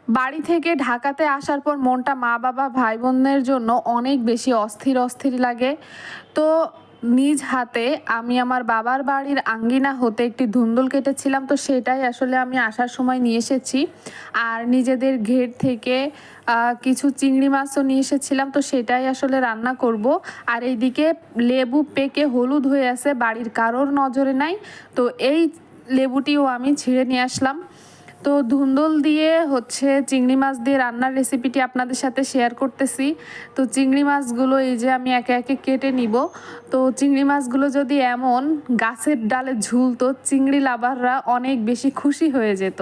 বাড়ি থেকে ঢাকাতে আসার পর মনটা মা বাবা ভাই বোনদের জন্য অনেক বেশি অস্থির অস্থির লাগে। তো নিজ হাতে আমি আমার বাবার বাড়ির আঙ্গিনা হতে একটি ধুন্দুল কেটেছিলাম, তো সেটাই আসলে আমি আসার সময় নিয়ে এসেছি। আর নিজেদের ঘের থেকে কিছু চিংড়ি মাছও নিয়ে এসেছিলাম, তো সেটাই আসলে রান্না করব। আর এইদিকে লেবু পেকে হলুদ হয়ে আছে, বাড়ির কারোর নজরে নাই। তো এই লেবুটিও আমি ছিঁড়ে নিয়ে আসলাম। তো ধুন্দুল দিয়ে হচ্ছে চিংড়ি মাছ দিয়ে রান্নার রেসিপিটি আপনাদের সাথে শেয়ার করতেছি। তো চিংড়ি মাছগুলো এই যে আমি একে একে কেটে নিব। তো চিংড়ি মাছগুলো যদি এমন গাছের ডালে ঝুলতো, চিংড়ি লাভাররা অনেক বেশি খুশি হয়ে যেত।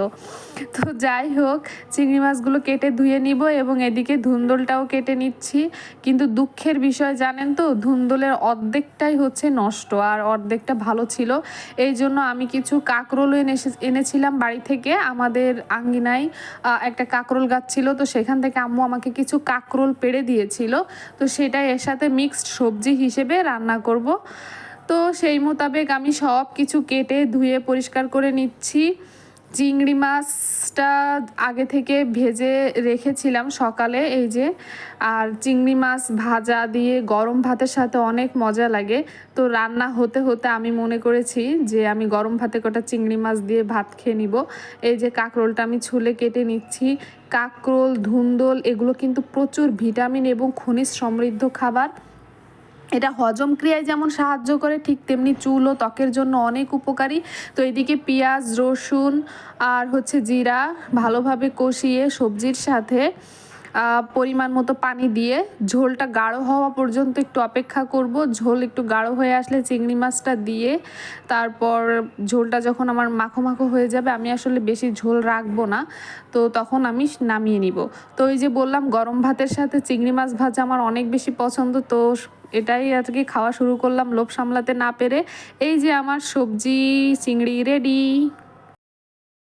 তো যাই হোক, চিংড়ি মাছগুলো কেটে ধুয়ে নিব এবং এদিকে ধুন্দুলটাও কেটে নিচ্ছি। কিন্তু দুঃখের বিষয় জানেন তো, ধুন্দুলের অর্ধেকটাই হচ্ছে নষ্ট আর অর্ধেকটা ভালো ছিল। এই জন্য আমি কিছু কাঁকরোল এনেছিলাম বাড়ি থেকে। আমাদের আঙ্গিনায় একটা কাঁকরোল গাছ ছিল, তো সেখান থেকে আম্মু আমাকে কিছু কাঁকরোল পেড়ে দিয়েছিল। তো সেটাই এর সাথে মিক্সড সবজি হিসেবে রান্না করব। তো সেই মোতাবেক আমি সব কিছু কেটে ধুয়ে পরিষ্কার করে নিচ্ছি। চিংড়ি মাছটা আগে থেকে ভেজে রেখেছিলাম সকালে, এই যে। আর চিংড়ি মাছ ভাজা দিয়ে গরম ভাতের সাথে অনেক মজা লাগে। তো রান্না হতে হতে আমি মনে করেছি যে আমি গরম ভাতে কটা চিংড়ি মাছ দিয়ে ভাত খেয়ে নিব। এই যে কাঁকরোলটা আমি ছুলে কেটে নিচ্ছি। কাঁকরোল, ধুন্দুল এগুলো কিন্তু প্রচুর ভিটামিন এবং খনিজ সমৃদ্ধ খাবার। এটা হজম ক্রিয়ায় যেমন সাহায্য করে, ঠিক তেমনি চুল ও ত্বকের জন্য অনেক উপকারী। তো এদিকে পেঁয়াজ, রসুন আর হচ্ছে জিরা ভালোভাবে কষিয়ে সবজির সাথে পরিমাণ মতো পানি দিয়ে ঝোলটা গাঢ় হওয়া পর্যন্ত একটু অপেক্ষা করব। ঝোল একটু গাঢ় হয়ে আসলে চিংড়ি মাছটা দিয়ে তারপর ঝোলটা যখন আমার মাখো মাখো হয়ে যাবে, আমি আসলে বেশি ঝোল রাখবো না, তো তখন আমি নামিয়ে নিব। তো এই যে বললাম, গরম ভাতের সাথে চিংড়ি মাছ ভাজা আমার অনেক বেশি পছন্দ। তো এটাই আজকে খাওয়া শুরু করলাম লোভ সামলাতে না পেরে। এই যে আমার সবজি চিংড়ি রেডি।